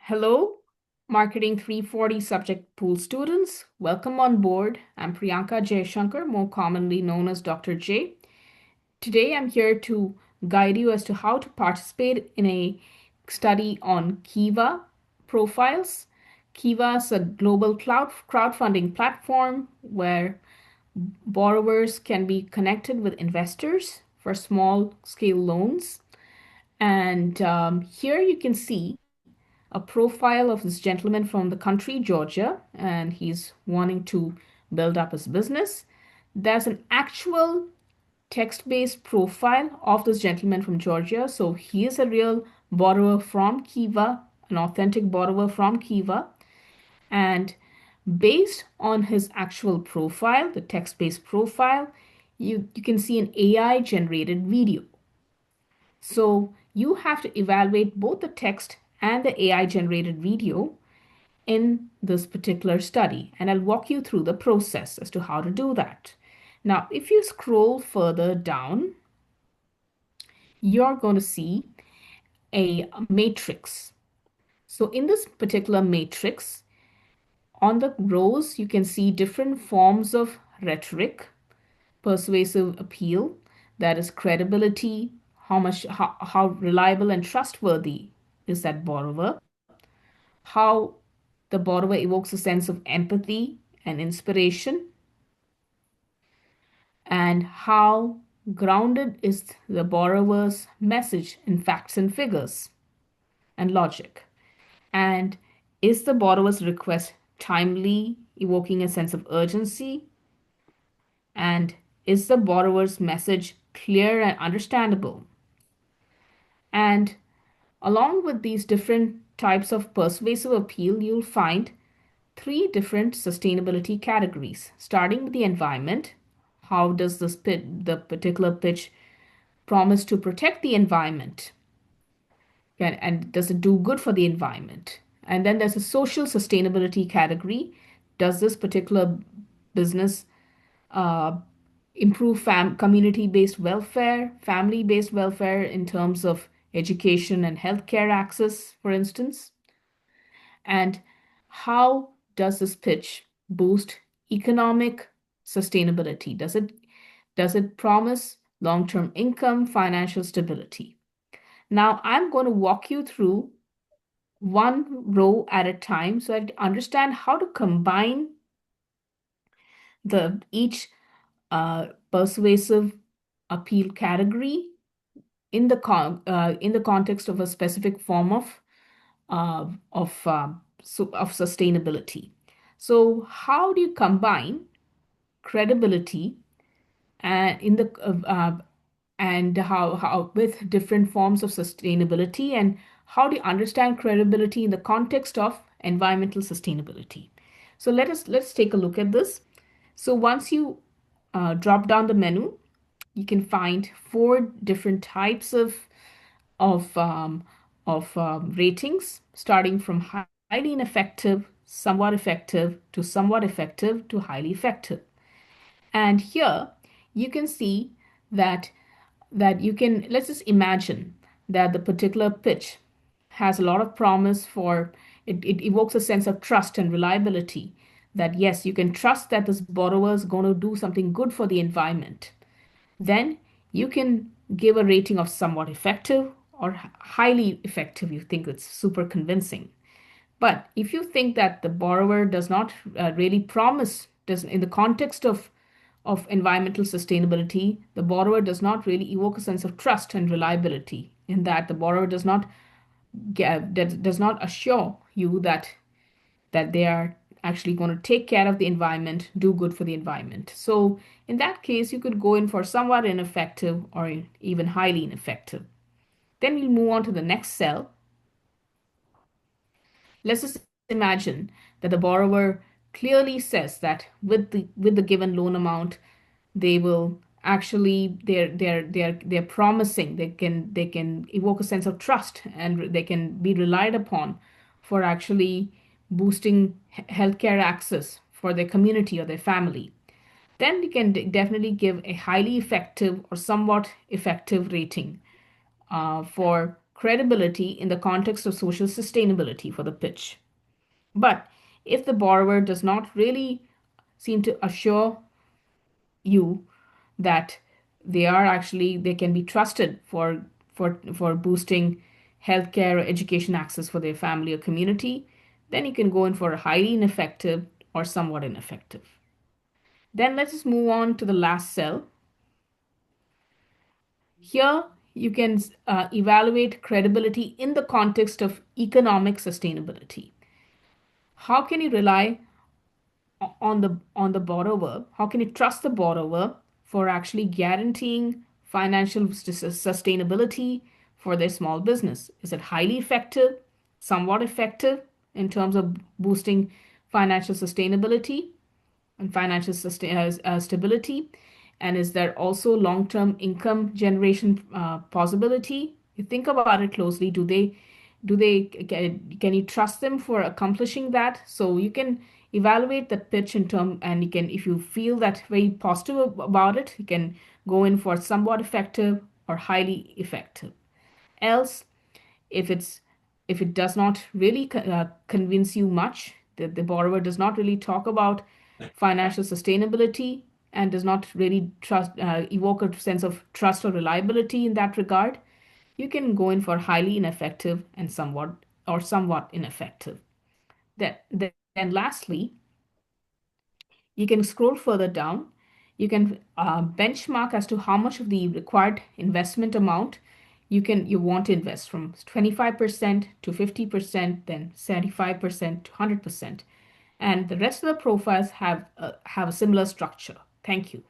Hello, Marketing 340 subject pool students. Welcome on board. I'm Priyanka Shankar, more commonly known as Dr. J. Today I'm here to guide you as to how to participate in a study on Kiva profiles. Kiva is a global crowdfunding platform where borrowers can be connected with investors for small scale loans. And here you can see a profile of this gentleman from the country, Georgia, and he's wanting to build up his business. There's an actual text based profile of this gentleman from Georgia. So he is a real borrower from Kiva, an authentic borrower from Kiva. And based on his actual profile, the text based profile, you can see an AI generated video. So you have to evaluate both the text and the AI generated video in this particular study. And I'll walk you through the process as to how to do that. Now, if you scroll further down, you're going to see a matrix. So in this particular matrix, on the rows, you can see different forms of rhetoric, persuasive appeal, that is credibility, how reliable and trustworthy is that borrower, how the borrower evokes a sense of empathy and inspiration, and how grounded is the borrower's message in facts and figures and logic. And is the borrower's request timely, evoking a sense of urgency? And is the borrower's message clear and understandable? And along with these different types of persuasive appeal, you'll find three different sustainability categories, starting with the environment. How does the particular pitch promise to protect the environment? And does it do good for the environment? And then there's a social sustainability category. Does this particular business uh, improve community-based welfare, family-based welfare in terms of education and healthcare access, for instance? And how does this pitch boost economic sustainability? Does it promise long-term income, financial stability? Now I'm going to walk you through one row at a time so I understand how to combine the each persuasive appeal category in the context of a specific form uh, of sustainability. So how do you combine credibility and in the and how with different forms of sustainability, and how do you understand credibility in the context of environmental sustainability? So let's take a look at this. So once you drop down the menu, you can find four different types of um, of ratings, starting from highly ineffective, somewhat effective to highly effective. And here you can see that you can, let's just imagine that the particular pitch has a lot of promise for it evokes a sense of trust and reliability, that yes, you can trust that this borrower is going to do something good for the environment. Then you can give a rating of somewhat effective or highly effective. You think it's super convincing. But if you think that the borrower does not really promise, does in the context of environmental sustainability, the borrower does not really evoke a sense of trust and reliability. In that, the borrower does not assure you that they are actually going to take care of the environment, do good for the environment. So in that case, you could go in for somewhat ineffective or even highly ineffective. Then we'll move on to the next cell. Let's just imagine that the borrower clearly says that with the given loan amount, they will actually they're promising they can evoke a sense of trust, and they can be relied upon for actually boosting healthcare access for their community or their family. Then you can definitely give a highly effective or somewhat effective rating for credibility in the context of social sustainability for the pitch. But if the borrower does not really seem to assure you that they can be trusted for boosting healthcare or education access for their family or community, then you can go in for a highly ineffective or somewhat ineffective. Then let's just move on to the last cell. Here you can evaluate credibility in the context of economic sustainability. How can you rely on the borrower? How can you trust the borrower for actually guaranteeing financial sustainability for their small business? Is it highly effective, somewhat effective in terms of boosting financial sustainability and financial stability? And is there also long-term income generation possibility? You think about it closely. Can you trust them for accomplishing that? So you can evaluate the pitch in term, and you can, if you feel that very positive about it, you can go in for somewhat effective or highly effective. Else, if it's if it does not really convince you much, that the borrower does not really talk about financial sustainability and does not really evoke a sense of trust or reliability in that regard, you can go in for highly ineffective and somewhat ineffective. Then lastly, you can scroll further down. You can benchmark as to how much of the required investment amount you want to invest, from 25% to 50%, then 75% to 100%. And the rest of the profiles have a similar structure. Thank you.